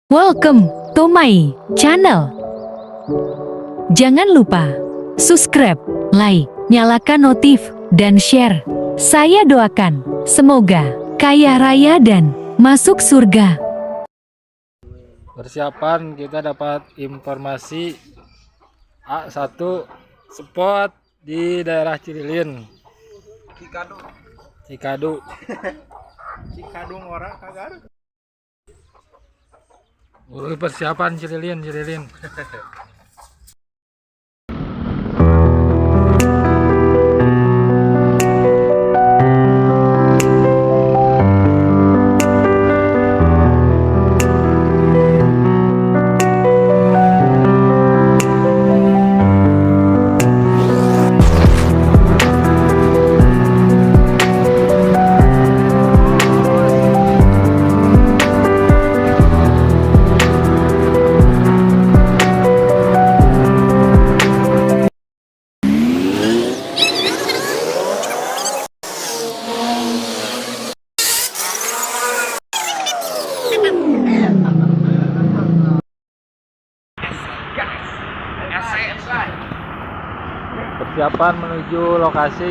Welcome to my channel. Jangan lupa subscribe, like, nyalakan notif, dan share. Saya doakan semoga kaya raya dan masuk surga. Persiapan, kita dapat informasi A1 spot di daerah Cirilin. Cikadu. Cikadung orang kagak. Persiapan Cirilin. Persiapan menuju lokasi.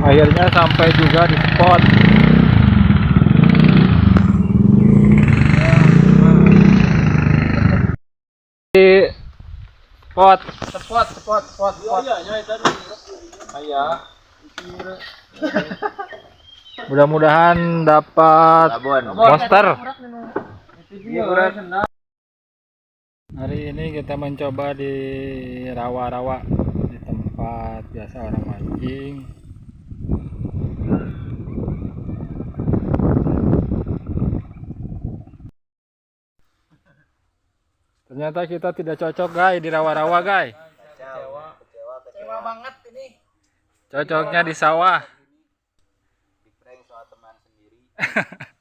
Akhirnya sampai juga di spot. Di spot. Mudah-mudahan dapat monster. Hari ini kita mencoba di rawa-rawa, di tempat biasa orang mancing. Ternyata kita tidak cocok guys di rawa-rawa guys. Kecewa banget ini. Cocoknya di sawah. Di prank soal teman sendiri.